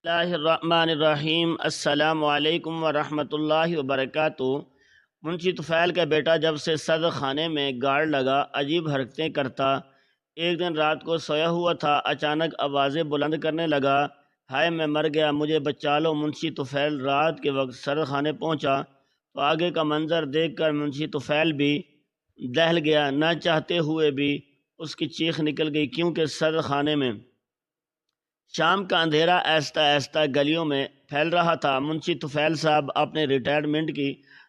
اللہ الرحمن الرحیم۔ السلام علیکم ورحمۃ اللہ وبرکاتہ۔ منشی طفیل کا بیٹا جب سے صدر خانے میں گاڑ لگا عجیب حرکتیں کرتا۔ ایک دن رات کو سویا ہوا تھا، اچانک آوازیں بلند کرنے لگا، ہائے میں مر گیا، مجھے بچا لو۔ منشی طفیل رات کے وقت صدر خانے پہنچا تو آگے کا منظر دیکھ کر منشی طفیل بھی دہل گیا، نہ چاہتے ہوئے بھی اس کی چیخ نکل گئی، کیونکہ صدر خانے میں شام کا اندھیرا آہستہ آہستہ گلیوں میں پھیل رہا تھا۔ منشی طفیل صاحب اپنے ریٹائرمنٹ کی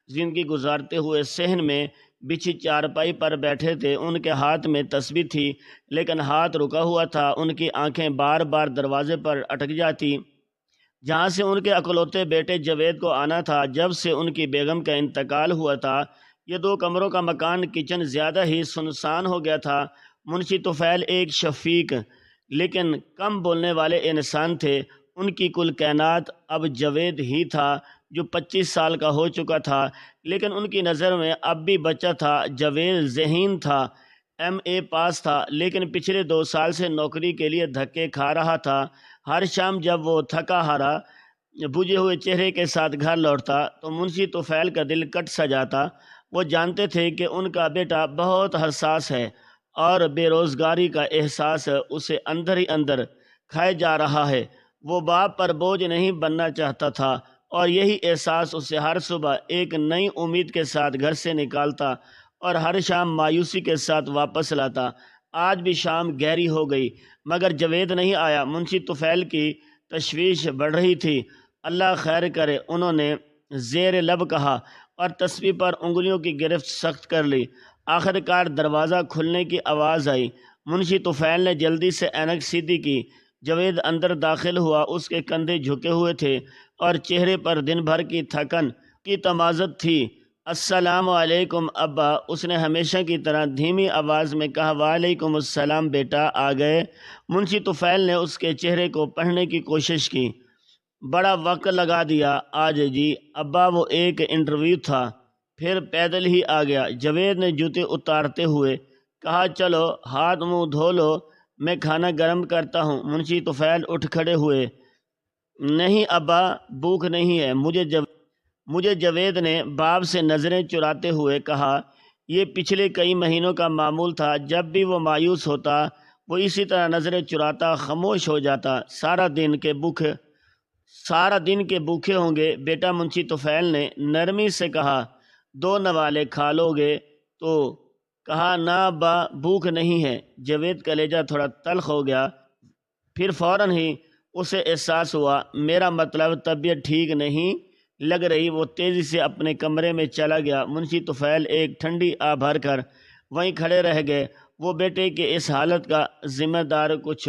زندگی گزارتے ہوئے صحن میں بچھی چارپائی پر بیٹھے تھے۔ ان کے ہاتھ میں تسبیح تھی، لیکن ہاتھ رکا ہوا تھا۔ ان کی آنکھیں بار بار دروازے پر اٹک جاتی جہاں سے ان کے اکلوتے بیٹے جاوید کو آنا تھا۔ جب سے ان کی بیگم کا انتقال ہوا تھا، یہ 2 کمروں کا مکان کچن زیادہ ہی سنسان ہو گیا تھا۔ منشی طفیل ایک شفیق لیکن کم بولنے والے انسان تھے۔ ان کی کل کائنات اب جاوید ہی تھا، جو 25 سال کا ہو چکا تھا، لیکن ان کی نظر میں اب بھی بچہ تھا۔ جاوید ذہین تھا، MA پاس تھا، لیکن پچھلے 2 سال سے نوکری کے لیے دھکے کھا رہا تھا۔ ہر شام جب وہ تھکا ہارا بجھے ہوئے چہرے کے ساتھ گھر لوٹتا تو منشی طفیل کا دل کٹ سا جاتا۔ وہ جانتے تھے کہ ان کا بیٹا بہت حساس ہے اور بے روزگاری کا احساس اسے اندر ہی اندر کھائے جا رہا ہے۔ وہ باپ پر بوجھ نہیں بننا چاہتا تھا، اور یہی احساس اسے ہر صبح ایک نئی امید کے ساتھ گھر سے نکالتا اور ہر شام مایوسی کے ساتھ واپس لاتا۔ آج بھی شام گہری ہو گئی مگر جاوید نہیں آیا۔ منشی طفیل کی تشویش بڑھ رہی تھی۔ اللہ خیر کرے، انہوں نے زیر لب کہا اور تسبیح پر انگلیوں کی گرفت سخت کر لی۔ آخر کار دروازہ کھلنے کی آواز آئی۔ منشی طفیل نے جلدی سے اینک سیدھی کی۔ جاوید اندر داخل ہوا۔ اس کے کندھے جھکے ہوئے تھے اور چہرے پر دن بھر کی تھکن کی تمازت تھی۔ السلام علیکم ابا، اس نے ہمیشہ کی طرح دھیمی آواز میں کہا۔ وعلیکم السلام بیٹا، آ گئے؟ منشی طفیل نے اس کے چہرے کو پڑھنے کی کوشش کی۔ بڑا وقت لگا دیا آج جی ابا، وہ ایک انٹرویو تھا، پھر پیدل ہی آ گیا۔ جاوید نے جوتے اتارتے ہوئے کہا، چلو ہاتھ منہ دھو لو، میں کھانا گرم کرتا ہوں۔ منشی طفیل اٹھ کھڑے ہوئے۔ نہیں ابا، بھوک نہیں ہے مجھے جاوید نے باپ سے نظریں چراتے ہوئے کہا۔ یہ پچھلے کئی مہینوں کا معمول تھا۔ جب بھی وہ مایوس ہوتا وہ اسی طرح نظریں چراتا، خاموش ہو جاتا۔ سارا دن کے بھوکے ہوں گے بیٹا، منشی طفیل نے نرمی سے کہا۔ 2 نوالے کھا لو گے؟ تو کہا، نہ ابا، بھوک نہیں ہے۔ جاوید کا لہجہ تھوڑا تلخ ہو گیا، پھر فوراً ہی اسے احساس ہوا، میرا مطلب طبیعت ٹھیک نہیں لگ رہی۔ وہ تیزی سے اپنے کمرے میں چلا گیا۔ منشی طفیل ایک ٹھنڈی آہ بھر کر وہیں کھڑے رہ گئے۔ وہ بیٹے کی اس حالت کا ذمہ دار کچھ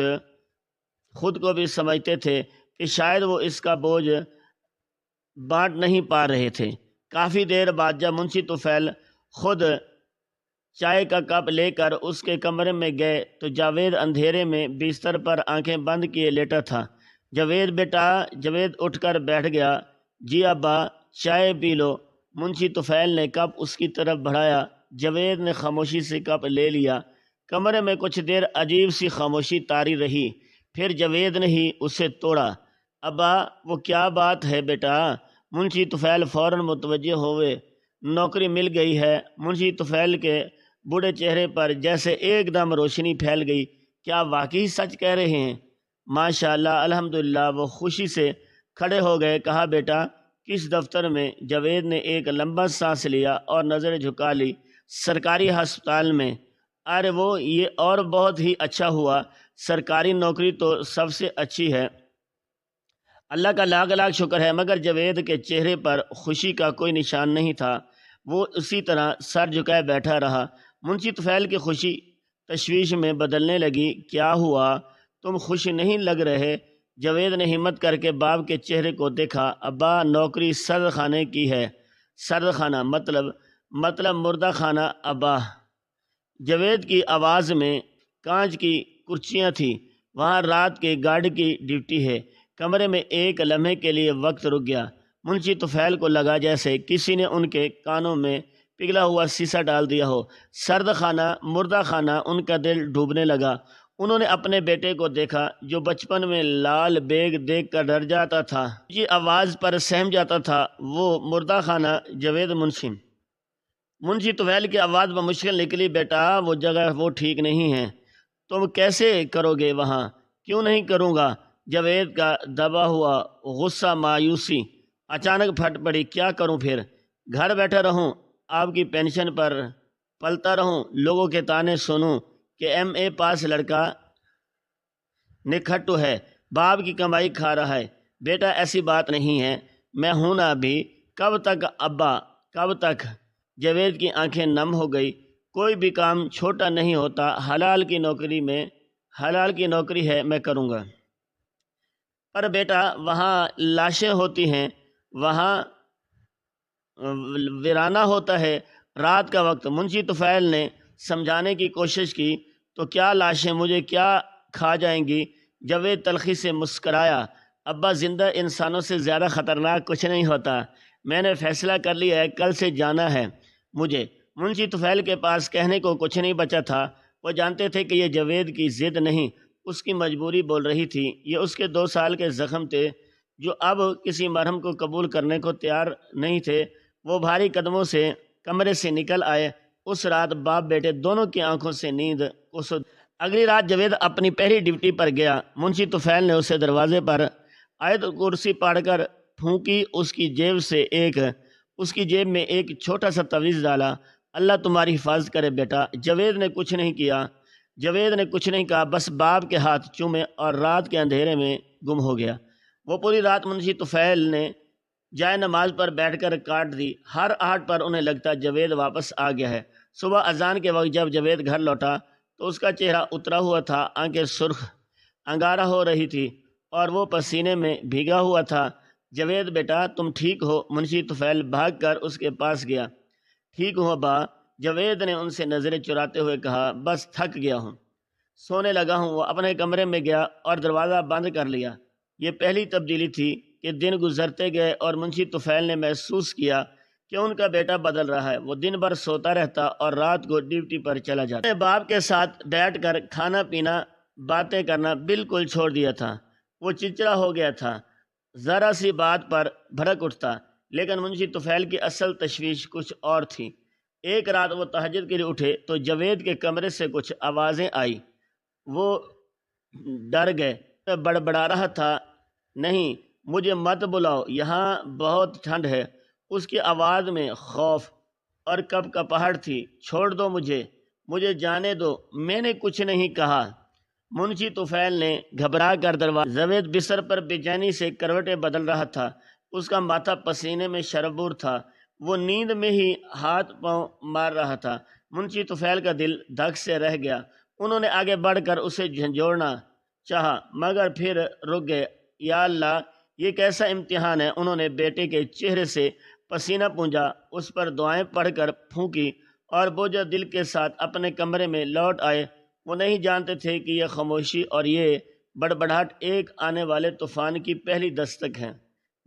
خود کو بھی سمجھتے تھے کہ شاید وہ اس کا بوجھ بانٹ نہیں پا رہے تھے۔ کافی دیر بعد جب منشی طفیل خود چائے کا کپ لے کر اس کے کمرے میں گئے تو جاوید اندھیرے میں بستر پر آنکھیں بند کیے لیٹا تھا۔ جاوید بیٹا، جاوید اٹھ کر بیٹھ گیا۔ جی ابا، چائے پی لو۔ منشی طفیل نے کپ اس کی طرف بڑھایا۔ جاوید نے خاموشی سے کپ لے لیا۔ کمرے میں کچھ دیر عجیب سی خاموشی طاری رہی، پھر جاوید نے ہی اسے توڑا۔ ابا، وہ کیا بات ہے بیٹا؟ منشی طفیل فوراً متوجہ ہوئے۔ نوکری مل گئی ہے۔ منشی طفیل کے بوڑھے چہرے پر جیسے ایک دم روشنی پھیل گئی۔ کیا واقعی سچ کہہ رہے ہیں؟ ماشاءاللہ، الحمدللہ۔ وہ خوشی سے کھڑے ہو گئے۔ کہا، بیٹا کس دفتر میں؟ جاوید نے ایک لمبا سانس لیا اور نظریں جھکا لی۔ سرکاری ہسپتال میں۔ ارے وہ، یہ اور بہت ہی اچھا ہوا۔ سرکاری نوکری تو سب سے اچھی ہے۔ اللہ کا لاکھ لاکھ شکر ہے۔ مگر جاوید کے چہرے پر خوشی کا کوئی نشان نہیں تھا۔ وہ اسی طرح سر جھکائے بیٹھا رہا۔ منشی طفیل کی خوشی تشویش میں بدلنے لگی۔ کیا ہوا؟ تم خوش نہیں لگ رہے؟ جاوید نے ہمت کر کے باپ کے چہرے کو دیکھا۔ ابا، نوکری سرد خانے کی ہے۔ سرد خانہ مطلب مردہ خانہ ابا۔ جاوید کی آواز میں کانچ کی کرسیاں تھیں۔ وہاں رات کے گارڈ کی ڈیوٹی ہے۔ کمرے میں ایک لمحے کے لیے وقت رک گیا۔ منشی طفیل کو لگا جیسے کسی نے ان کے کانوں میں پگھلا ہوا سیسا ڈال دیا ہو۔ سرد خانہ، مردہ خانہ، ان کا دل ڈوبنے لگا۔ انہوں نے اپنے بیٹے کو دیکھا جو بچپن میں لال بیگ دیکھ کر ڈر جاتا تھا، یہ آواز پر سہم جاتا تھا، وہ مردہ خانہ جاوید منشی طفیل کی آواز پر مشکل نکلی، بیٹا وہ جگہ وہ ٹھیک نہیں ہے، تم کیسے کرو گے وہاں؟ کیوں نہیں کروں گا؟ جاوید کا دبا ہوا غصہ مایوسی اچانک پھٹ پڑی، کیا کروں پھر؟ گھر بیٹھا رہوں، آپ کی پینشن پر پلتا رہوں، لوگوں کے تانے سنوں کہ ایم اے پاس لڑکا نکھٹو ہے، باپ کی کمائی کھا رہا ہے؟ بیٹا ایسی بات نہیں ہے، میں ہوں نا ابھی، کب تک ابا کب تک؟ جاوید کی آنکھیں نم ہو گئی، کوئی بھی کام چھوٹا نہیں ہوتا، حلال کی نوکری ہے، میں کروں گا۔ پر بیٹا وہاں لاشیں ہوتی ہیں، وہاں ویرانہ ہوتا ہے، رات کا وقت۔ منشی طفیل نے سمجھانے کی کوشش کی، تو کیا لاشیں مجھے کیا کھا جائیں گی؟ جاوید تلخی سے مسکرایا، ابا زندہ انسانوں سے زیادہ خطرناک کچھ نہیں ہوتا، میں نے فیصلہ کر لیا ہے، کل سے جانا ہے مجھے۔ منشی طفیل کے پاس کہنے کو کچھ نہیں بچا تھا، وہ جانتے تھے کہ یہ جاوید کی ضد نہیں، اس کی مجبوری بول رہی تھی، یہ اس کے 2 سال کے زخم تھے جو اب کسی مرہم کو قبول کرنے کو تیار نہیں تھے۔ وہ بھاری قدموں سے کمرے سے نکل آئے، اس رات باپ بیٹے دونوں کی آنکھوں سے نیند اگلی رات جاوید اپنی پہلی ڈیوٹی پر گیا، منشی طفیل نے اسے دروازے پر آیت کرسی پڑھ کر پھونکی، اس کی جیب میں ایک چھوٹا سا تعویذ ڈالا، اللہ تمہاری حفاظت کرے بیٹا۔ جاوید نے کچھ نہیں کہا، بس باپ کے ہاتھ چومے اور رات کے اندھیرے میں گم ہو گیا۔ وہ پوری رات منشی طفیل نے جائے نماز پر بیٹھ کر کاٹ دی، ہر آہٹ پر انہیں لگتا جاوید واپس آ گیا ہے۔ صبح اذان کے وقت جب جاوید گھر لوٹا تو اس کا چہرہ اترا ہوا تھا، آنکھیں سرخ انگارہ ہو رہی تھی اور وہ پسینے میں بھیگا ہوا تھا۔ جاوید بیٹا تم ٹھیک ہو؟ منشی طفیل بھاگ کر اس کے پاس گیا۔ ٹھیک ہوں ابا، جاوید نے ان سے نظریں چراتے ہوئے کہا، بس تھک گیا ہوں، سونے لگا ہوں۔ وہ اپنے کمرے میں گیا اور دروازہ بند کر لیا۔ یہ پہلی تبدیلی تھی کہ دن گزرتے گئے اور منشی طفیل نے محسوس کیا کہ ان کا بیٹا بدل رہا ہے۔ وہ دن بھر سوتا رہتا اور رات کو ڈیوٹی پر چلا جاتا۔ اپنے باپ کے ساتھ بیٹھ کر کھانا پینا، باتیں کرنا بالکل چھوڑ دیا تھا۔ وہ چڑچڑا ہو گیا تھا، ذرا سی بات پر بھڑک اٹھتا۔ لیکن منشی طفیل کی اصل تشویش کچھ اور تھی۔ ایک رات وہ تہجد کے لیے اٹھے تو جاوید کے کمرے سے کچھ آوازیں آئی، وہ ڈر گئے، بڑبڑا رہا تھا، نہیں مجھے مت بلاؤ، یہاں بہت ٹھنڈ ہے۔ اس کی آواز میں خوف اور کپکپاہٹ تھی، چھوڑ دو مجھے جانے دو، میں نے کچھ نہیں کہا۔ منشی طفیل نے گھبرا کر دروازہ جاوید بستر پر بے چینی سے کروٹیں بدل رہا تھا، اس کا ماتھا پسینے میں شربور تھا، وہ نیند میں ہی ہاتھ پاؤں مار رہا تھا۔ منشی طفیل کا دل دھک سے رہ گیا، انہوں نے آگے بڑھ کر اسے جھنجھوڑنا چاہا مگر پھر رک گئے۔ یا اللہ یہ کیسا امتحان ہے؟ انہوں نے بیٹے کے چہرے سے پسینہ پونجا، اس پر دعائیں پڑھ کر پھونکی اور بوجھا دل کے ساتھ اپنے کمرے میں لوٹ آئے۔ وہ نہیں جانتے تھے کہ یہ خاموشی اور یہ بڑبڑاہٹ ایک آنے والے طوفان کی پہلی دستک ہے۔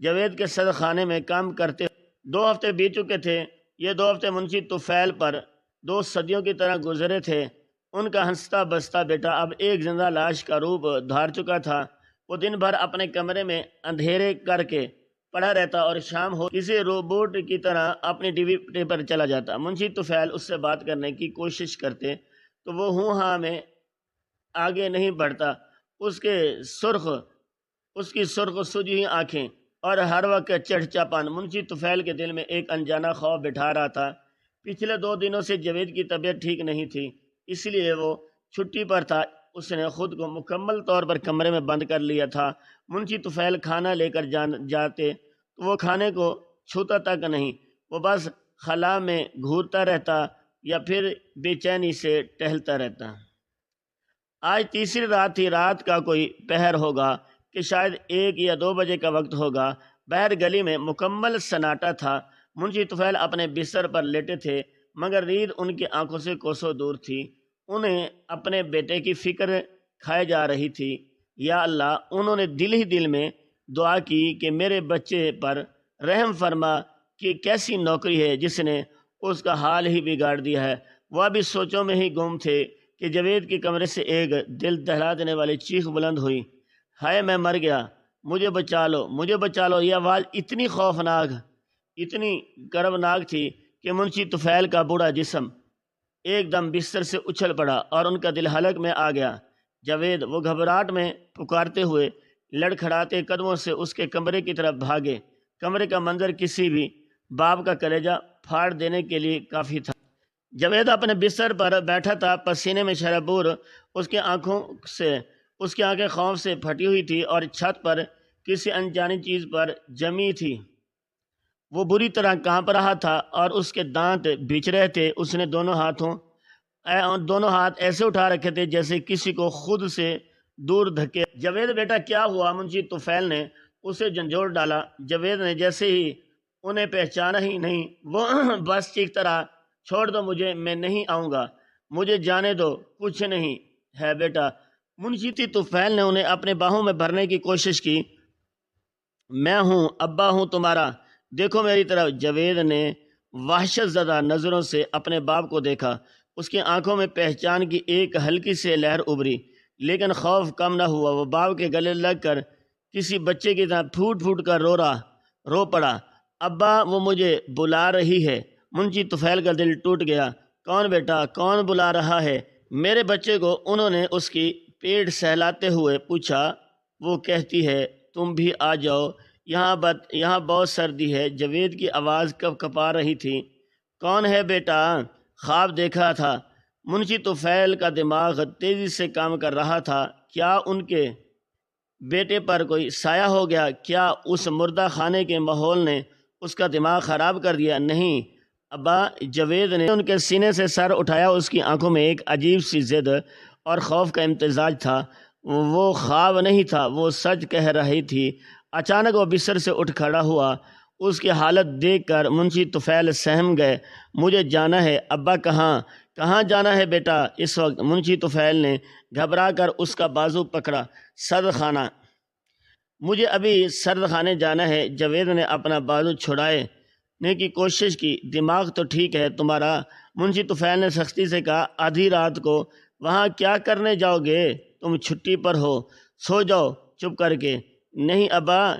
جاوید کے صدر خانے میں کام کرتے 2 ہفتے بیت چکے تھے۔ یہ 2 ہفتے منشی طفیل پر 2 صدیوں کی طرح گزرے تھے۔ ان کا ہنستا بستا بیٹا اب ایک زندہ لاش کا روپ دھار چکا تھا۔ وہ دن بھر اپنے کمرے میں اندھیرے کر کے پڑا رہتا اور شام ہو کسی روبوٹ کی طرح اپنی ڈیوٹی پر چلا جاتا۔ منشی طفیل اس سے بات کرنے کی کوشش کرتے تو وہ ہوں ہاں میں آگے نہیں بڑھتا۔ اس کی سرخ سجی ہوئی آنکھیں اور ہر وقت چڑچاپن منشی طفیل کے دل میں ایک انجانا خوف بٹھا رہا تھا۔ پچھلے 2 دنوں سے جاوید کی طبیعت ٹھیک نہیں تھی، اس لیے وہ چھٹی پر تھا۔ اس نے خود کو مکمل طور پر کمرے میں بند کر لیا تھا۔ منشی طفیل کھانا لے کر جاتے تو وہ کھانے کو چھوتا تک نہیں، وہ بس خلا میں گھورتا رہتا یا پھر بے چینی سے ٹہلتا رہتا۔ آج تیسری رات تھی، رات کا کوئی پہر ہوگا کہ شاید 1 یا 2 بجے کا وقت ہوگا۔ باہر گلی میں مکمل سناٹا تھا۔ منشی طفیل اپنے بستر پر لیٹے تھے مگر نیند ان کی آنکھوں سے کوسوں دور تھی۔ انہیں اپنے بیٹے کی فکر کھائے جا رہی تھی۔ یا اللہ، انہوں نے دل ہی دل میں دعا کی کہ میرے بچے پر رحم فرما، کہ کیسی نوکری ہے جس نے اس کا حال ہی بگاڑ دیا ہے۔ وہ ابھی سوچوں میں ہی گم تھے کہ جاوید کے کمرے سے ایک دل دہلا دینے والی چیخ بلند ہوئی، ہائے میں مر گیا، مجھے بچا لو، مجھے بچا لو۔ یہ آواز اتنی خوفناک، اتنی کربناک تھی کہ منشی طفیل کا بوڑھا جسم ایک دم بستر سے اچھل پڑا اور ان کا دل حلق میں آ گیا۔ جاوید وہ گھبراہٹ میں پکارتے ہوئے لڑکھڑاتے قدموں سے اس کے کمرے کی طرف بھاگے۔ کمرے کا منظر کسی بھی باپ کا کلیجہ پھاڑ دینے کے لیے کافی تھا۔ جاوید اپنے بستر پر بیٹھا تھا، پسینے میں شرابور، اس کی آنکھیں خوف سے پھٹی ہوئی تھی اور چھت پر کسی انجانی چیز پر جمی تھی۔ وہ بری طرح کانپ رہا تھا اور اس کے دانت بچ رہے تھے۔ اس نے دونوں ہاتھ ایسے اٹھا رکھے تھے جیسے کسی کو خود سے دور دھکے۔ جاوید بیٹا کیا ہوا؟ منشی طفیل نے اسے جھنجھوڑ ڈالا۔ جاوید نے جیسے ہی انہیں پہچانا ہی نہیں، وہ بس چیختا رہا، چھوڑ دو مجھے، میں نہیں آؤں گا، مجھے جانے دو، کچھ نہیں ہے بیٹا۔ منشی طفیل نے انہیں اپنے باہوں میں بھرنے کی کوشش کی۔ میں ہوں، ابا ہوں تمہارا، دیکھو میری طرف۔ جاوید نے وحشت زدہ نظروں سے اپنے باپ کو دیکھا۔ اس کی آنکھوں میں پہچان کی ایک ہلکی سی لہر ابھری، لیکن خوف کم نہ ہوا۔ وہ باپ کے گلے لگ کر کسی بچے کی طرح پھوٹ پھوٹ کر رو پڑا۔ ابا، وہ مجھے بلا رہی ہے۔ منشی طفیل کا دل ٹوٹ گیا۔ کون بیٹا، کون بلا رہا ہے؟ میرے بچے کو، انہوں نے اس کی پیٹ سہلاتے ہوئے پوچھا۔ وہ کہتی ہے تم بھی آ جاؤ، یہاں بہت سردی ہے۔ جاوید کی آواز کب کپا رہی تھی۔ کون ہے بیٹا؟ خواب دیکھا تھا۔ منشی طفیل کا دماغ تیزی سے کام کر رہا تھا۔ کیا ان کے بیٹے پر کوئی سایہ ہو گیا؟ کیا اس مردہ خانے کے ماحول نے اس کا دماغ خراب کر دیا؟ نہیں ابا، جاوید نے ان کے سینے سے سر اٹھایا۔ اس کی آنکھوں میں ایک عجیب سی ضد اور خوف کا امتزاج تھا۔ وہ خواب نہیں تھا، وہ سچ کہہ رہی تھی۔ اچانک وہ بستر سے اٹھ کھڑا ہوا۔ اس کی حالت دیکھ کر منشی طفیل سہم گئے۔ مجھے جانا ہے ابا۔ کہاں جانا ہے بیٹا اس وقت؟ منشی طفیل نے گھبرا کر اس کا بازو پکڑا۔ سرد خانہ، مجھے ابھی سرد خانے جانا ہے۔ جاوید نے اپنا بازو چھڑانے کی کوشش کی۔ دماغ تو ٹھیک ہے تمہارا، منشی طفیل نے سختی سے کہا۔ آدھی رات کو وہاں کیا کرنے جاؤ گے؟ تم چھٹی پر ہو، سو جاؤ چپ کر کے۔ نہیں ابا،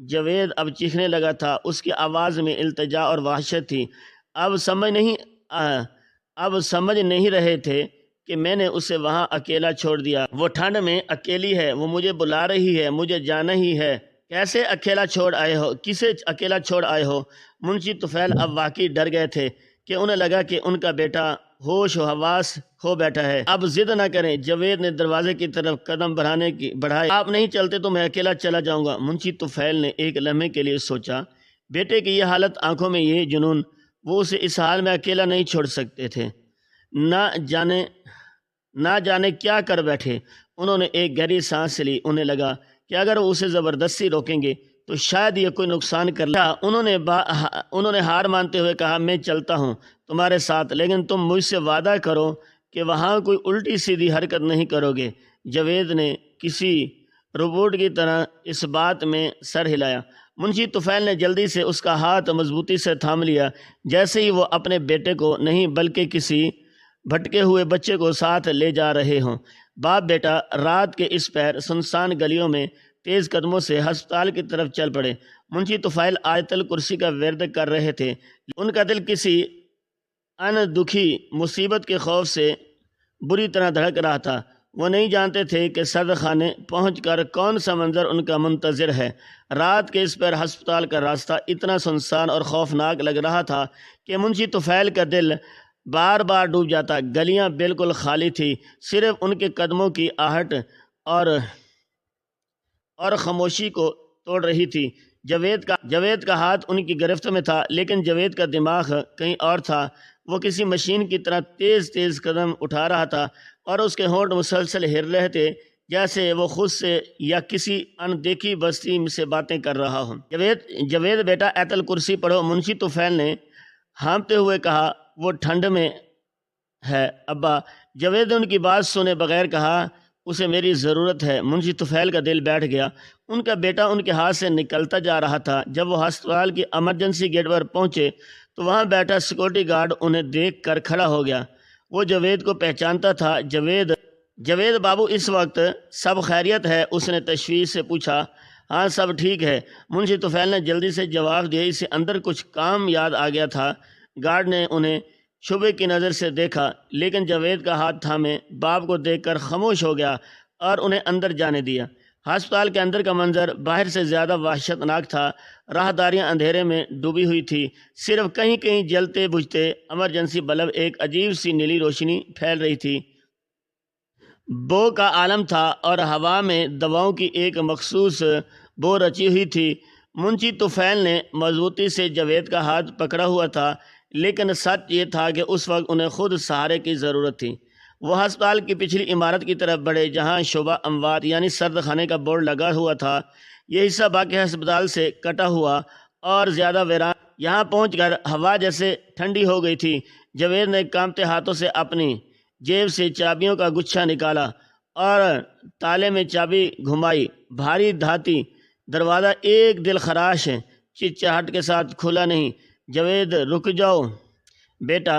جاوید اب چیخنے لگا تھا۔ اس کی آواز میں التجا اور وحشت تھی۔ اب سمجھ نہیں رہے تھے کہ میں نے اسے وہاں اکیلا چھوڑ دیا۔ وہ ٹھنڈ میں اکیلی ہے، وہ مجھے بلا رہی ہے، مجھے جانا ہی ہے۔ کیسے اکیلا چھوڑ آئے ہو؟ کسے اکیلا چھوڑ آئے ہو؟ منشی طفیل اب واقعی ڈر گئے تھے کہ انہیں لگا کہ ان کا بیٹا ہوش و حواس کھو بیٹھا ہے۔ اب ضد نہ کریں، جاوید نے دروازے کی طرف قدم بڑھائے۔ آپ نہیں چلتے تو میں اکیلا چلا جاؤں گا۔ منشی طفیل نے ایک لمحے کے لیے سوچا، بیٹے کی یہ حالت، آنکھوں میں یہ جنون، وہ اسے اس حال میں اکیلا نہیں چھوڑ سکتے تھے۔ نہ جانے کیا کر بیٹھے۔ انہوں نے ایک گہری سانس لی۔ انہیں لگا کہ اگر وہ اسے زبردستی روکیں گے تو شاید یہ کوئی نقصان کر لے۔ انہوں نے ہار مانتے ہوئے کہا، میں چلتا ہوں تمہارے ساتھ، لیکن تم مجھ سے وعدہ کرو کہ وہاں کوئی الٹی سیدھی حرکت نہیں کرو گے۔ جاوید نے کسی روبوٹ کی طرح اس بات میں سر ہلایا۔ منشی طفیل نے جلدی سے اس کا ہاتھ مضبوطی سے تھام لیا، جیسے ہی وہ اپنے بیٹے کو نہیں بلکہ کسی بھٹکے ہوئے بچے کو ساتھ لے جا رہے ہوں۔ باپ بیٹا رات کے اس پیر سنسان گلیوں میں تیز قدموں سے ہسپتال کی طرف چل پڑے۔ منشی طفیل آیت الکرسی کا ورد کر رہے تھے۔ ان کا دل کسی دکھی مصیبت کے خوف سے بری طرح دھڑک رہا تھا۔ وہ نہیں جانتے تھے کہ سرد خانے پہنچ کر کون سا منظر ان کا منتظر ہے۔ رات کے اس پیر ہسپتال کا راستہ اتنا سنسان اور خوفناک لگ رہا تھا کہ منشی طفیل کا دل بار بار ڈوب جاتا۔ گلیاں بالکل خالی تھی، صرف ان کے قدموں کی آہٹ اور خاموشی کو توڑ رہی تھی۔ جاوید کا ہاتھ ان کی گرفت میں تھا، لیکن جاوید کا دماغ کہیں اور تھا۔ وہ کسی مشین کی طرح تیز تیز قدم اٹھا رہا تھا اور اس کے ہونٹ مسلسل ہل رہے تھے، جیسے وہ خود سے یا کسی اندیکھی بستی سے باتیں کر رہا ہو۔ جاوید بیٹا آیت الکرسی پڑھو، منشی طفیل نے ہانپتے ہوئے کہا۔ وہ ٹھنڈ میں ہے ابا، جاوید نے ان کی بات سنے بغیر کہا۔ اسے میری ضرورت ہے۔ منشی طفیل کا دل بیٹھ گیا۔ ان کا بیٹا ان کے ہاتھ سے نکلتا جا رہا تھا۔ جب وہ ہسپتال کی ایمرجنسی گیٹ پر پہنچے تو وہاں بیٹھا سیکورٹی گارڈ انہیں دیکھ کر کھڑا ہو گیا۔ وہ جاوید کو پہچانتا تھا۔ جاوید بابو، اس وقت سب خیریت ہے؟ اس نے تشویش سے پوچھا۔ ہاں سب ٹھیک ہے، منشی طفیل نے جلدی سے جواب دیا۔ اسے اندر کچھ کام یاد آ گیا تھا۔ گارڈ نے انہیں شبے کی نظر سے دیکھا، لیکن جاوید کا ہاتھ تھامے باپ کو دیکھ کر خاموش ہو گیا اور انہیں اندر جانے دیا۔ ہسپتال کے اندر کا منظر باہر سے زیادہ وحشتناک تھا۔ راہداریاں اندھیرے میں ڈوبی ہوئی تھی، صرف کہیں کہیں جلتے بجھتے ایمرجنسی بلب ایک عجیب سی نیلی روشنی پھیل رہی تھی۔ بو کا عالم تھا اور ہوا میں دواؤں کی ایک مخصوص بو رچی ہوئی تھی۔ منشی طفیل نے مضبوطی سے جاوید کا ہاتھ پکڑا ہوا تھا، لیکن سچ یہ تھا کہ اس وقت انہیں خود سہارے کی ضرورت تھی۔ وہ ہسپتال کی پچھلی عمارت کی طرف بڑھے جہاں شعبہ اموات یعنی سرد خانے کا بورڈ لگا ہوا تھا۔ یہ حصہ باقی ہسپتال سے کٹا ہوا اور زیادہ ویران۔ یہاں پہنچ کر ہوا جیسے ٹھنڈی ہو گئی تھی۔ جاوید نے کانپتے ہاتھوں سے اپنی جیب سے چابیوں کا گچھا نکالا اور تالے میں چابی گھمائی۔ بھاری دھاتی دروازہ ایک دل خراش چچاہٹ کے ساتھ کھلا نہیں۔ جاوید، رک جاؤ بیٹا،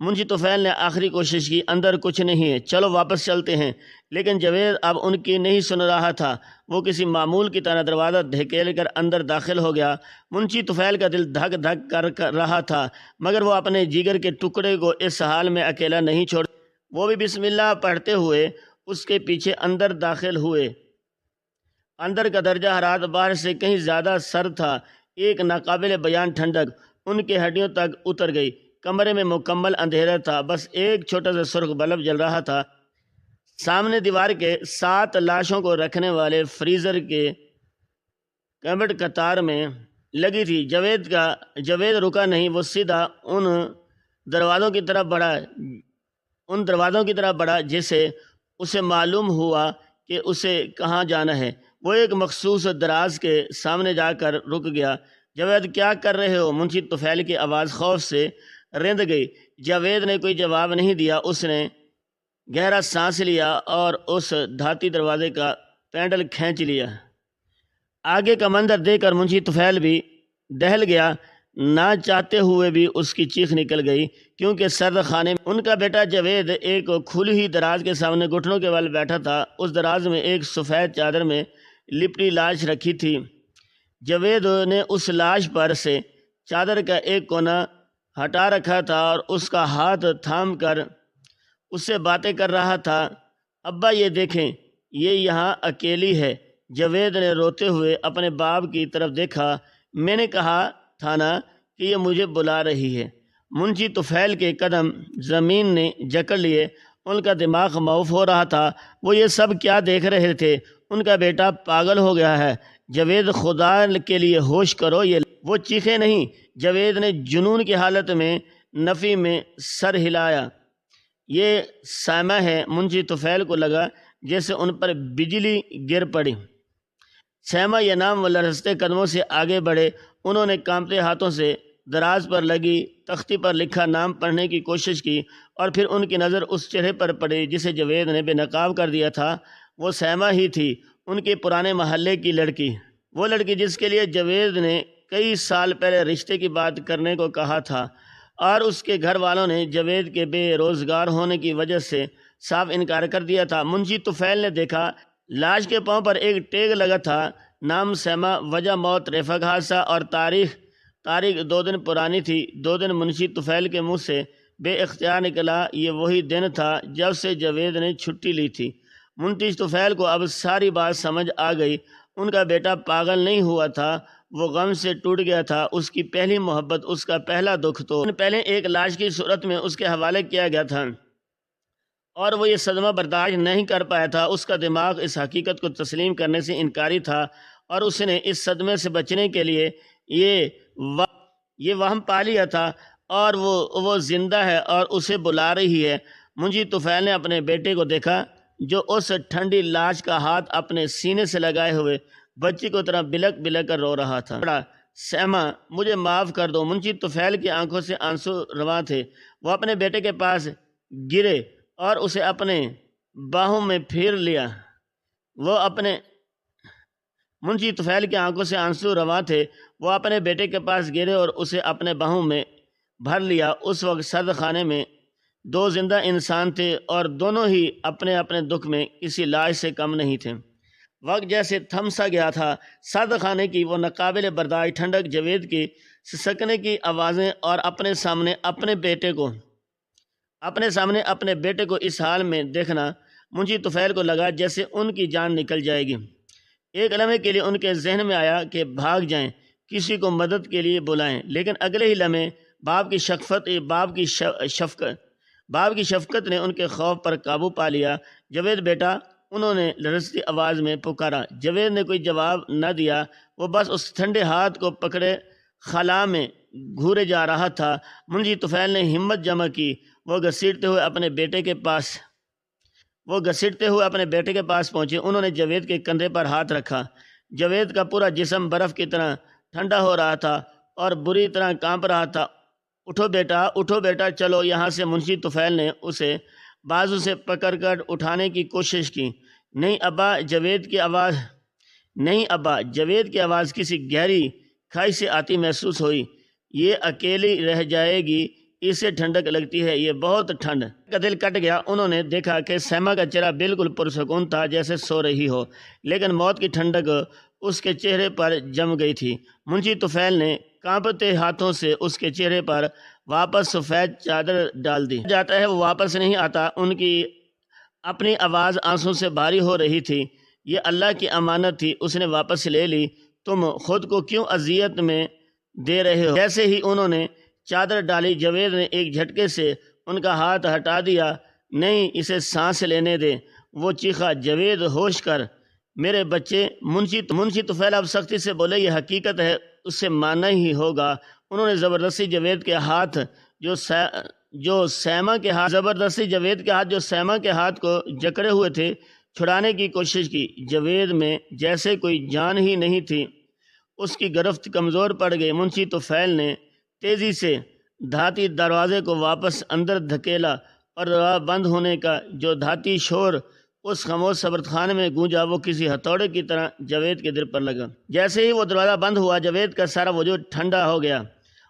منشی طفیل نے آخری کوشش کی۔ اندر کچھ نہیں ہے، چلو واپس چلتے ہیں۔ لیکن جاوید اب ان کی نہیں سن رہا تھا۔ وہ کسی معمول کی طرح دروازہ دھکیل کر اندر داخل ہو گیا۔ منشی طفیل کا دل دھک دھک کر رہا تھا، مگر وہ اپنے جگر کے ٹکڑے کو اس حال میں اکیلا نہیں چھوڑ۔ وہ بھی بسم اللہ پڑھتے ہوئے اس کے پیچھے اندر داخل ہوئے۔ اندر کا درجہ حرارت باہر سے کہیں زیادہ سرد تھا۔ ایک ناقابل بیان ٹھنڈک ان کے ہڈیوں تک اتر گئی۔ کمرے میں مکمل اندھیرا تھا، بس ایک چھوٹا سا سرخ بلب جل رہا تھا۔ سامنے دیوار کے 7 لاشوں کو رکھنے والے فریزر کے کبڈ قطار میں لگی تھی۔ جاوید رکا نہیں، وہ سیدھا ان دروازوں کی طرف بڑھا جسے اسے معلوم ہوا کہ اسے کہاں جانا ہے۔ وہ ایک مخصوص دراز کے سامنے جا کر رک گیا۔ جاوید، کیا کر رہے ہو؟ منشی طفیل کی آواز خوف سے رند گئی۔ جاوید نے کوئی جواب نہیں دیا۔ اس نے گہرا سانس لیا اور اس دھاتی دروازے کا پینڈل کھینچ لیا۔ آگے کا منظر دیکھ کر منشی طفیل بھی دہل گیا۔ نہ چاہتے ہوئے بھی اس کی چیخ نکل گئی، کیونکہ سرد خانے میں ان کا بیٹا جاوید ایک کھلی ہوئی دراز کے سامنے گھٹنوں کے بل بیٹھا تھا۔ اس دراز میں ایک سفید چادر میں لپٹی لاش رکھی تھی۔ جاوید نے اس لاش پر سے چادر کا ایک کونا ہٹا رکھا تھا اور اس کا ہاتھ تھام کر اس سے باتیں کر رہا تھا۔ ابا یہ دیکھیں، یہ یہاں اکیلی ہے۔ جاوید نے روتے ہوئے اپنے باپ کی طرف دیکھا۔ میں نے کہا تھا نا کہ یہ مجھے بلا رہی ہے۔ منشی طفیل کے قدم زمین نے جکڑ لیے۔ ان کا دماغ معاف ہو رہا تھا۔ وہ یہ سب کیا دیکھ رہے تھے؟ ان کا بیٹا پاگل ہو گیا ہے۔ جاوید، خدا کے لیے ہوش کرو۔ وہ چیخے نہیں۔ جاوید نے جنون کی حالت میں نفی میں سر ہلایا۔ یہ سائمہ ہے۔ منشی طفیل کو لگا جیسے ان پر بجلی گر پڑی۔ سیما یہ نام وہ لرزتے قدموں سے آگے بڑھے۔ انہوں نے کانپتے ہاتھوں سے دراز پر لگی تختی پر لکھا نام پڑھنے کی کوشش کی، اور پھر ان کی نظر اس چہرے پر پڑی جسے جاوید نے بے نقاب کر دیا تھا۔ وہ سیما ہی تھی، ان کے پرانے محلے کی لڑکی، وہ لڑکی جس کے لیے جاوید نے کئی سال پہلے رشتے کی بات کرنے کو کہا تھا، اور اس کے گھر والوں نے جاوید کے بے روزگار ہونے کی وجہ سے صاف انکار کر دیا تھا۔ منشی طفیل نے دیکھا لاش کے پاؤں پر ایک ٹیگ لگا تھا۔ نام سیما، وجہ موت ریفک حادثہ، اور تاریخ 2 دن پرانی تھی۔ 2 دن منشی طفیل کے منہ سے بے اختیار نکلا۔ یہ وہی دن تھا جب سے جاوید نے چھٹی لی تھی۔ منشی طفیل کو اب ساری بات سمجھ آ گئی۔ ان کا بیٹا پاگل نہیں ہوا تھا، وہ غم سے ٹوٹ گیا تھا۔ اس کی پہلی محبت، اس کا پہلا دکھ تو پہلے ایک لاش کی صورت میں اس کے حوالے کیا گیا تھا، اور وہ یہ صدمہ برداشت نہیں کر پایا تھا۔ اس کا دماغ اس حقیقت کو تسلیم کرنے سے انکاری تھا، اور اس نے اس صدمے سے بچنے کے لیے یہ وہم پا لیا تھا، اور وہ زندہ ہے اور اسے بلا رہی ہے۔ منشی طفیل نے اپنے بیٹے کو دیکھا جو اس ٹھنڈی لاش کا ہاتھ اپنے سینے سے لگائے ہوئے بچی کو طرح بلک بلک کر رو رہا تھا۔ سیما، مجھے معاف کر دو۔ منشی طفیل کی آنکھوں سے آنسو رواں تھے۔ وہ اپنے بیٹے کے پاس گرے اور اسے اپنے باہوں میں پھیر لیا۔ منشی طفیل کی آنکھوں سے آنسو رواں تھے۔ وہ اپنے بیٹے کے پاس گرے اور اسے اپنے باہوں میں بھر لیا۔ اس وقت سرد خانے میں دو زندہ انسان تھے اور دونوں ہی اپنے اپنے دکھ میں کسی لاج سے کم نہیں تھے۔ وقت جیسے تھم سا گیا تھا، صدر خانے کی وہ ناقابل برداشت ٹھنڈک، جاوید کی سسکنے کی آوازیں اور اپنے سامنے اپنے بیٹے کو اس حال میں دیکھنا منشی طفیل کو لگا جیسے ان کی جان نکل جائے گی۔ ایک لمحے کے لیے ان کے ذہن میں آیا کہ بھاگ جائیں، کسی کو مدد کے لیے بلائیں، لیکن اگلے ہی لمحے باپ کی شفقت نے ان کے خوف پر قابو پا لیا۔ جاوید بیٹا، انہوں نے لرزتی آواز میں پکارا۔ جاوید نے کوئی جواب نہ دیا، وہ بس اس ٹھنڈے ہاتھ کو پکڑے خلا میں گھورے جا رہا تھا۔ منشی طفیل نے ہمت جمع کی، وہ گھسیٹتے ہوئے اپنے بیٹے کے پاس پہنچے۔ انہوں نے جاوید کے کندھے پر ہاتھ رکھا۔ جاوید کا پورا جسم برف کی طرح ٹھنڈا ہو رہا تھا اور بری طرح کانپ رہا تھا۔ اٹھو بیٹا چلو یہاں سے۔ منشی طفیل نے اسے بازو سے پکڑ کر اٹھانے کی کوشش کی۔ نہیں ابا، جاوید کی آواز کسی گہری کھائی سے آتی محسوس ہوئی۔ یہ اکیلی رہ جائے گی، اسے ٹھنڈک لگتی ہے، یہ بہت ٹھنڈ۔ کا دل کٹ گیا۔ انہوں نے دیکھا کہ سیما کا چہرہ بالکل پرسکون تھا، جیسے سو رہی ہو، لیکن موت کی ٹھنڈک اس کے چہرے پر جم گئی تھی۔ منشی طفیل نے کانپتے ہاتھوں سے اس کے چہرے پر واپس سفید چادر ڈال دی۔ جاتا ہے وہ واپس نہیں آتا۔ ان کی اپنی آواز آنسوں سے بھاری ہو رہی تھی۔ یہ اللہ کی امانت تھی، اس نے واپس لے لی۔ تم خود کو کیوں اذیت میں دے رہے ہو؟ جیسے ہی انہوں نے چادر ڈالی، جاوید نے ایک جھٹکے سے ان کا ہاتھ ہٹا دیا۔ نہیں، اسے سانس لینے دے، وہ چیخا۔ جاوید، ہوش کر میرے بچے۔ منشی طفیل اب سختی سے بولے، یہ حقیقت ہے، اسے ماننا ہی ہوگا۔ انہوں نے زبردستی جاوید کے ہاتھ جو سیما کے ہاتھ کو جکڑے ہوئے تھے چھڑانے کی کوشش کی۔ جاوید میں جیسے کوئی جان ہی نہیں تھی، اس کی گرفت کمزور پڑ گئی۔ منشی طفیل نے تیزی سے دھاتی دروازے کو واپس اندر دھکیلا اور دروازہ بند ہونے کا جو دھاتی شور اس خاموش صبرخانے میں گونجا، وہ کسی ہتھوڑے کی طرح جاوید کے دل پر لگا۔ جیسے ہی وہ دروازہ بند ہوا، جاوید کا سارا وجود ٹھنڈا ہو گیا۔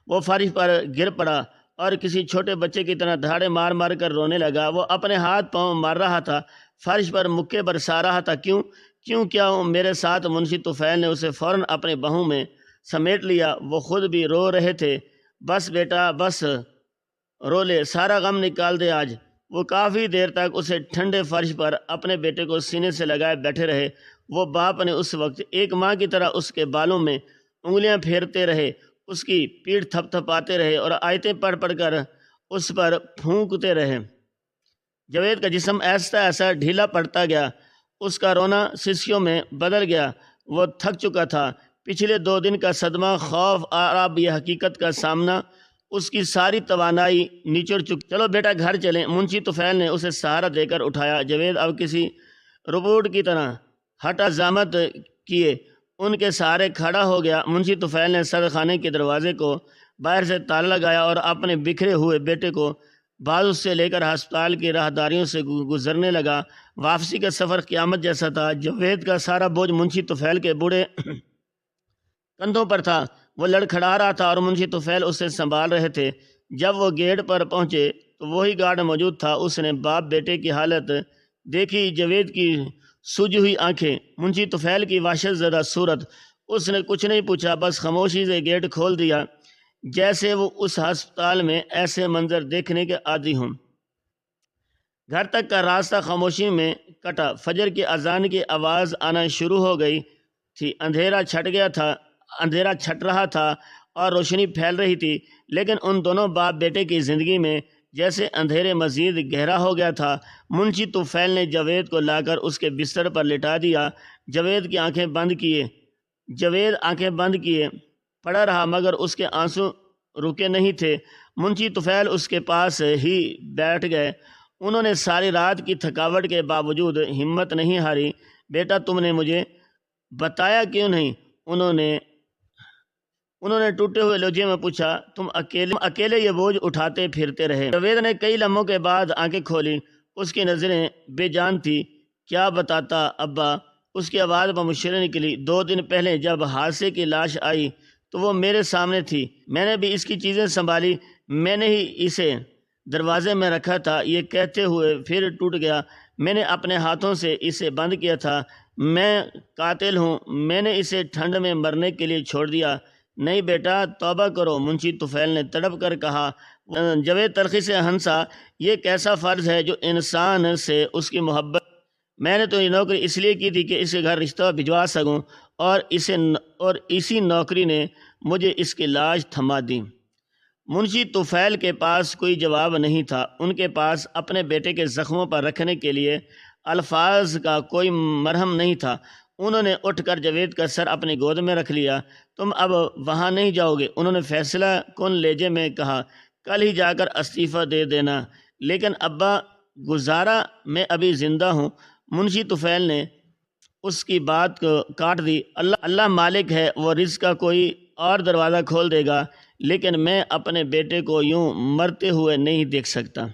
وہ فرش پر گر پڑا اور کسی چھوٹے بچے کی طرح دھاڑے مار مار کر رونے لگا۔ وہ اپنے ہاتھ پاؤں مار رہا تھا، فرش پر مکے برسا رہا تھا۔ کیوں کیا میرے ساتھ؟ منشی طفیل نے اسے فوراً اپنے باہوں میں سمیٹ لیا۔ وہ خود بھی رو رہے تھے۔ بس بیٹا، بس رو لے، سارا غم نکال دے آج۔ وہ کافی دیر تک اسے ٹھنڈے فرش پر اپنے بیٹے کو سینے سے لگائے بیٹھے رہے۔ وہ باپ نے اس وقت ایک ماں کی طرح اس کے بالوں میں انگلیاں پھیرتے رہے، اس کی پیٹھ تھپ تھپاتے رہے اور آیتیں پڑھ پڑھ کر اس پر پھونکتے رہے۔ جاوید کا جسم ایسا ایسا ڈھیلا پڑتا گیا، اس کا رونا سسکیوں میں بدل گیا۔ وہ تھک چکا تھا۔ پچھلے 2 دن کا صدمہ، خوف اور اب یہ حقیقت کا سامنا اس کی ساری توانائی نچوڑ چکی۔ چلو بیٹا گھر چلیں۔ منشی طفیل نے اسے سہارا دے کر اٹھایا۔ جاوید اب کسی روبوٹ کی طرح ہٹا زامت کیے ان کے سہارے کھڑا ہو گیا۔ منشی طفیل نے صدر خانے کے دروازے کو باہر سے تالا لگایا اور اپنے بکھرے ہوئے بیٹے کو بازو سے لے کر ہسپتال کی راہداریوں سے گزرنے لگا۔ واپسی کا سفر قیامت جیسا تھا۔ جاوید کا سارا بوجھ منشی طفیل کے بوڑھے کندھوں پر تھا۔ وہ لڑکھڑا رہا تھا اور منشی طفیل اسے سنبھال رہے تھے۔ جب وہ گیٹ پر پہنچے تو وہی گارڈ موجود تھا۔ اس نے باپ بیٹے کی حالت دیکھی، جاوید کی سوجی ہوئی آنکھیں، منشی طفیل کی وحشت زدہ صورت۔ اس نے کچھ نہیں پوچھا، بس خاموشی سے گیٹ کھول دیا، جیسے وہ اس ہسپتال میں ایسے منظر دیکھنے کے عادی ہوں۔ گھر تک کا راستہ خاموشی میں کٹا۔ فجر کی اذان کی آواز آنا شروع ہو گئی تھی۔ اندھیرا چھٹ رہا تھا اور روشنی پھیل رہی تھی، لیکن ان دونوں باپ بیٹے کی زندگی میں جیسے اندھیرے مزید گہرا ہو گیا تھا۔ منشی طفیل نے جاوید کو لا کر اس کے بستر پر لٹا دیا۔ جاوید آنکھیں بند کیے پڑا رہا، مگر اس کے آنسو رکے نہیں تھے۔ منشی طفیل اس کے پاس ہی بیٹھ گئے۔ انہوں نے ساری رات کی تھکاوٹ کے باوجود ہمت نہیں ہاری۔ بیٹا، تم نے مجھے بتایا کیوں نہیں؟ انہوں نے ٹوٹے ہوئے لہجے میں پوچھا۔ تم اکیلے یہ بوجھ اٹھاتے پھرتے رہے۔ جاوید نے کئی لمحوں کے بعد آنکھیں کھولی۔ اس کی نظریں بے جان تھی۔ کیا بتاتا ابا؟ اس کی آواز بمشکل نکلی۔ 2 دن پہلے جب حادثے کی لاش آئی تو وہ میرے سامنے تھی۔ میں نے بھی اس کی چیزیں سنبھالی، میں نے ہی اسے دروازے میں رکھا تھا، یہ کہتے ہوئے پھر ٹوٹ گیا۔ میں نے اپنے ہاتھوں سے اسے بند کیا تھا۔ میں قاتل ہوں، میں نے اسے ٹھنڈ میں مرنے کے لیے چھوڑ دیا۔ نہیں بیٹا، توبہ کرو، منشی طفیل نے تڑپ کر کہا۔ جاوید تلخی سے ہنسا۔ یہ کیسا فرض ہے جو انسان سے اس کی محبت، میں نے تو یہ نوکری اس لیے کی تھی کہ اس کے گھر رشتہ بھجوا سکوں، اور اسی نوکری نے مجھے اس کی لاج تھما دی۔ منشی طفیل کے پاس کوئی جواب نہیں تھا۔ ان کے پاس اپنے بیٹے کے زخموں پر رکھنے کے لیے الفاظ کا کوئی مرہم نہیں تھا۔ انہوں نے اٹھ کر جاوید کا سر اپنی گود میں رکھ لیا۔ تم اب وہاں نہیں جاؤ گے، انہوں نے فیصلہ کن لہجے میں کہا۔ کل ہی جا کر استعفیٰ دے دینا۔ لیکن ابا، گزارا، میں ابھی زندہ ہوں۔ منشی طفیل نے اس کی بات کو کاٹ دی۔ اللہ مالک ہے، وہ رزق کا کوئی اور دروازہ کھول دے گا، لیکن میں اپنے بیٹے کو یوں مرتے ہوئے نہیں دیکھ سکتا۔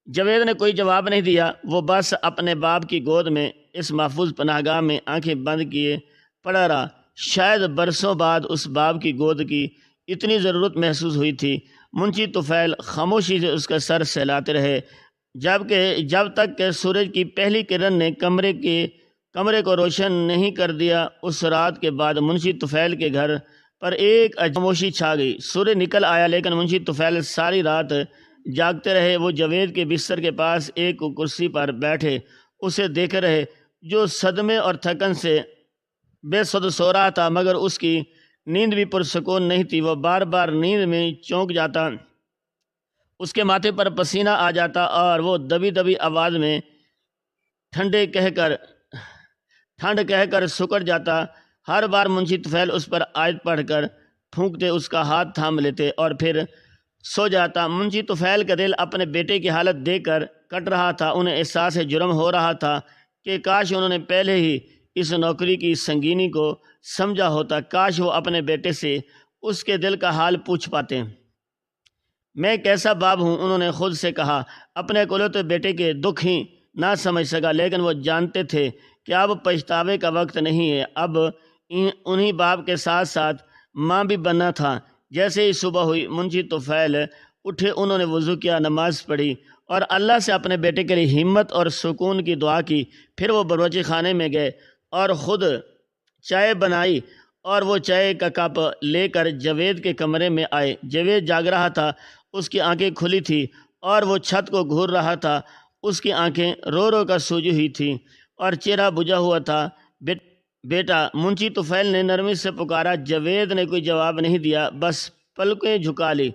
جاوید نے کوئی جواب نہیں دیا۔ وہ بس اپنے باپ کی گود میں اس محفوظ پناہ گاہ میں آنکھیں بند کیے پڑا رہا۔ شاید برسوں بعد اس باپ کی گود کی اتنی ضرورت محسوس ہوئی تھی۔ منشی طفیل خاموشی سے اس کا سر سہلاتے رہے، جب تک کہ سورج کی پہلی کرن نے کمرے کو روشن نہیں کر دیا۔ اس رات کے بعد منشی طفیل کے گھر پر ایک خاموشی چھا گئی۔ سورج نکل آیا، لیکن منشی طفیل ساری رات جاگتے رہے۔ وہ جاوید کے بستر کے پاس ایک کرسی پر بیٹھے اسے دیکھ رہے، جو صدمے اور تھکن سے بے سود سو رہا تھا، مگر اس کی نیند بھی پرسکون نہیں تھی۔ وہ بار بار نیند میں چونک جاتا، اس کے ماتھے پر پسینہ آ جاتا، اور وہ دبی دبی آواز میں ٹھنڈ کہہ کر سکڑ جاتا۔ ہر بار منشی طفیل اس پر آیت پڑھ کر پھونکتے، اس کا ہاتھ تھام لیتے اور پھر سو جاتا۔ منشی طفیل کا دل اپنے بیٹے کی حالت دیکھ کر کٹ رہا تھا۔ انہیں احساس جرم ہو رہا تھا کہ کاش انہوں نے پہلے ہی اس نوکری کی سنگینی کو سمجھا ہوتا، کاش وہ اپنے بیٹے سے اس کے دل کا حال پوچھ پاتے۔ میں کیسا باپ ہوں، انہوں نے خود سے کہا۔ اپنے اکلوتے بیٹے کے دکھ ہی نہ سمجھ سکا، لیکن وہ جانتے تھے کہ اب پچھتاوے کا وقت نہیں ہے۔ اب انہی باپ کے ساتھ ساتھ ماں بھی بننا تھا۔ جیسے ہی صبح ہوئی، منشی طفیل اٹھے، انہوں نے وضو کیا، نماز پڑھی اور اللہ سے اپنے بیٹے کے لیے ہمت اور سکون کی دعا کی۔ پھر وہ باورچی خانے میں گئے اور خود چائے بنائی، اور وہ چائے کا کپ لے کر جاوید کے کمرے میں آئے۔ جاوید جاگ رہا تھا، اس کی آنکھیں کھلی تھیں اور وہ چھت کو گھور رہا تھا۔ اس کی آنکھیں رو رو کر سوجی ہوئی تھیں اور چہرہ بجھا ہوا تھا۔ بیٹا، منشی طفیل نے نرمی سے پکارا۔ جاوید نے کوئی جواب نہیں دیا، بس پلکیں جھکا لی۔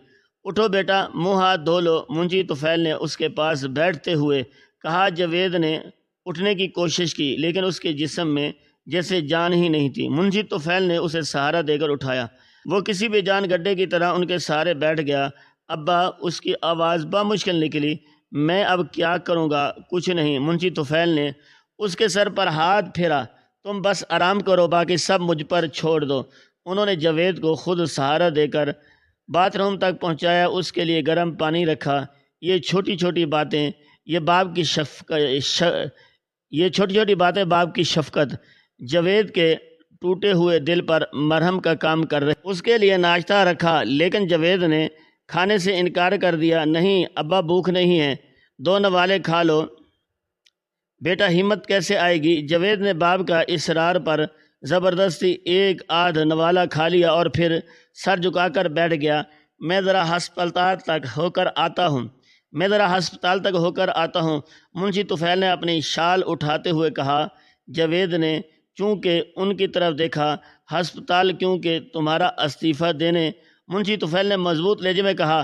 اٹھو بیٹا، منہ ہاتھ دھو لو، منشی طفیل نے اس کے پاس بیٹھتے ہوئے کہا۔ جاوید نے اٹھنے کی کوشش کی، لیکن اس کے جسم میں جیسے جان ہی نہیں تھی۔ منشی طفیل نے اسے سہارا دے کر اٹھایا۔ وہ کسی بے جان گڈھے کی طرح ان کے سہارے بیٹھ گیا۔ ابا، اس کی آواز بامشکل نکلی، میں اب کیا کروں گا؟ کچھ نہیں۔ منشی طفیل نے اس کے سر پر ہاتھ پھیرا۔ تم بس آرام کرو، باقی سب مجھ پر چھوڑ دو۔ انہوں نے جاوید کو خود سہارا دے کر باتھ روم تک پہنچایا، اس کے لیے گرم پانی رکھا۔ یہ چھوٹی چھوٹی باتیں باپ کی شفقت جاوید کے ٹوٹے ہوئے دل پر مرہم کا کام کر رہے۔ اس کے لیے ناشتہ رکھا، لیکن جاوید نے کھانے سے انکار کر دیا۔ نہیں ابا، بھوک نہیں ہے، 2 نوالے کھا لو۔ بیٹا، ہمت کیسے آئے گی؟ جاوید نے باپ کا اصرار پر زبردستی ایک آدھ نوالہ کھا لیا اور پھر سر جھکا کر بیٹھ گیا۔ میں ذرا ہسپتال تک ہو کر آتا ہوں، منشی طفیل نے اپنی شال اٹھاتے ہوئے کہا۔ جاوید نے چونکہ ان کی طرف دیکھا۔ ہسپتال کیوں کہ تمہارا استعفیٰ دینے؟ منشی طفیل نے مضبوط لہجے میں کہا۔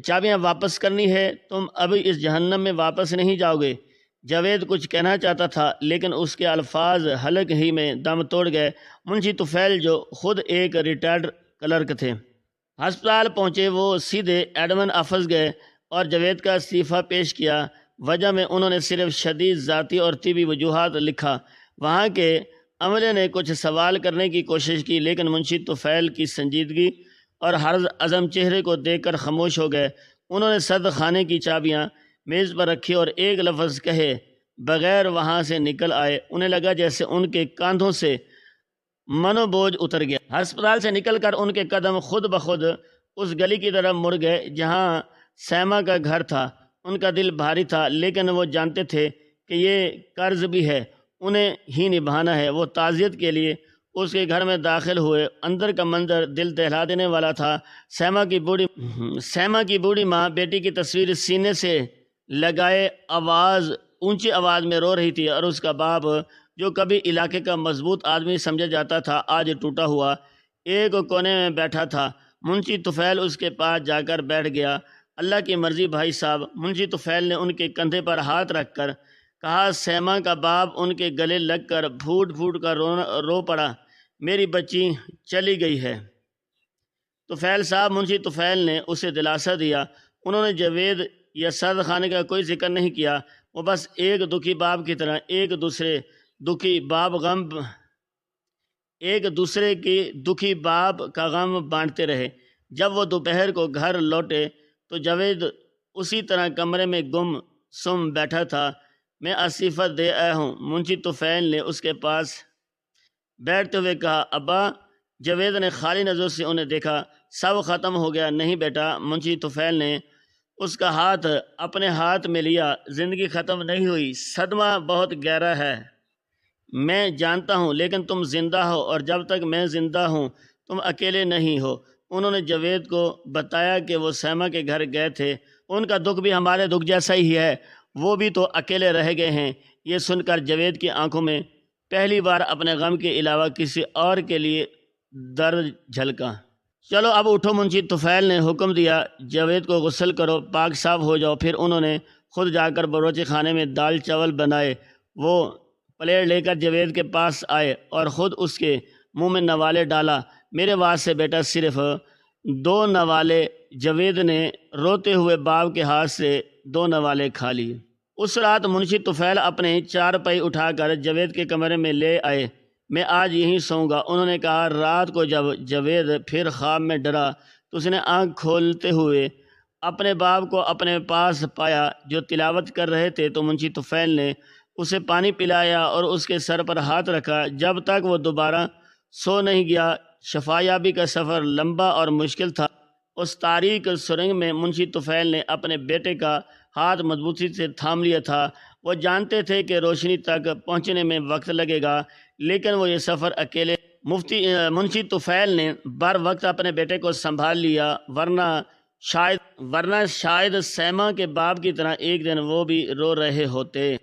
چابیاں واپس کرنی ہے، تم ابھی اس جہنم میں واپس نہیں جاؤ گے۔ جاوید کچھ کہنا چاہتا تھا، لیکن اس کے الفاظ حلق ہی میں دم توڑ گئے۔ منشی طفیل، جو خود ایک ریٹائرڈ کلرک تھے، ہسپتال پہنچے۔ وہ سیدھے ایڈمن آفس گئے اور جاوید کا استعفیٰ پیش کیا۔ وجہ میں انہوں نے صرف شدید ذاتی اور طبی وجوہات لکھا۔ وہاں کے عملے نے کچھ سوال کرنے کی کوشش کی، لیکن منشی طفیل کی سنجیدگی اور ہرز عزم چہرے کو دیکھ کر خاموش ہو گئے۔ انہوں نے صد خانے کی چابیاں میز پر رکھی اور ایک لفظ کہے بغیر وہاں سے نکل آئے۔ انہیں لگا جیسے ان کے کاندھوں سے منو بوجھ اتر گیا۔ ہسپتال سے نکل کر ان کے قدم خود بخود اس گلی کی طرف مڑ گئے جہاں سیما کا گھر تھا۔ ان کا دل بھاری تھا، لیکن وہ جانتے تھے کہ یہ قرض بھی ہے، انہیں ہی نبھانا ہے۔ وہ تعزیت کے لیے اس کے گھر میں داخل ہوئے۔ اندر کا منظر دل دہلا دینے والا تھا۔ سیما کی بوڑھی ماں بیٹی کی تصویر سینے سے لگائے اونچی آواز میں رو رہی تھی، اور اس کا باپ جو کبھی علاقے کا مضبوط آدمی سمجھا جاتا تھا آج ٹوٹا ہوا ایک کونے میں بیٹھا تھا۔ منشی طفیل اس کے پاس جا کر بیٹھ گیا۔ اللہ کی مرضی بھائی صاحب، منشی طفیل نے ان کے کندھے پر ہاتھ رکھ کر کہا۔ سیما کا باپ ان کے گلے لگ کر پھوٹ پھوٹ کر رو پڑا، میری بچی چلی گئی ہے۔ طفیل صاحب، منشی طفیل نے اسے دلاسا دیا۔ انہوں نے جاوید یا سرد خانے کا کوئی ذکر نہیں کیا۔ وہ بس ایک دکھی باپ کی طرح ایک دوسرے کی دکھی باپ کا غم بانٹتے رہے۔ جب وہ دوپہر کو گھر لوٹے تو جاوید اسی طرح کمرے میں گم سم بیٹھا تھا۔ میں استعفیٰ دے آیا ہوں، منشی طفیل نے اس کے پاس بیٹھتے ہوئے کہا۔ ابا؟ جاوید نے خالی نظروں سے انہیں دیکھا۔ سب ختم ہو گیا؟ نہیں بیٹا، منشی طفیل نے اس کا ہاتھ اپنے ہاتھ میں لیا۔ زندگی ختم نہیں ہوئی، صدمہ بہت گہرا ہے، میں جانتا ہوں، لیکن تم زندہ ہو، اور جب تک میں زندہ ہوں تم اکیلے نہیں ہو۔ انہوں نے جاوید کو بتایا کہ وہ سیما کے گھر گئے تھے۔ ان کا دکھ بھی ہمارے دکھ جیسا ہی ہے، وہ بھی تو اکیلے رہ گئے ہیں۔ یہ سن کر جاوید کی آنکھوں میں پہلی بار اپنے غم کے علاوہ کسی اور کے لیے درد جھلکا۔ چلو اب اٹھو، منشی طفیل نے حکم دیا، جاوید کو غسل کرو، پاک صاف ہو جاؤ۔ پھر انہوں نے خود جا کر باورچی خانے میں دال چاول بنائے۔ وہ پلیٹ لے کر جاوید کے پاس آئے اور خود اس کے منہ میں نوالے ڈالا۔ میرے واسطے بیٹا صرف 2 نوالے۔ جاوید نے روتے ہوئے باپ کے ہاتھ سے 2 نوالے کھا لیے۔ اس رات منشی طفیل اپنے چارپائی اٹھا کر جاوید کے کمرے میں لے آئے۔ میں آج یہیں سوؤں گا، انہوں نے کہا۔ رات کو جب جاوید پھر خواب میں ڈرا تو اس نے آنکھ کھولتے ہوئے اپنے باپ کو اپنے پاس پایا جو تلاوت کر رہے تھے۔ تو منشی طفیل نے اسے پانی پلایا اور اس کے سر پر ہاتھ رکھا جب تک وہ دوبارہ سو نہیں گیا۔ شفا یابی کا سفر لمبا اور مشکل تھا۔ اس تاریک سرنگ میں منشی طفیل نے اپنے بیٹے کا ہاتھ مضبوطی سے تھام لیا تھا۔ وہ جانتے تھے کہ روشنی تک پہنچنے میں وقت لگے گا، لیکن وہ یہ سفر اکیلے منشی طفیل نے بر وقت اپنے بیٹے کو سنبھال لیا، ورنہ شاید سیما کے باپ کی طرح ایک دن وہ بھی رو رہے ہوتے۔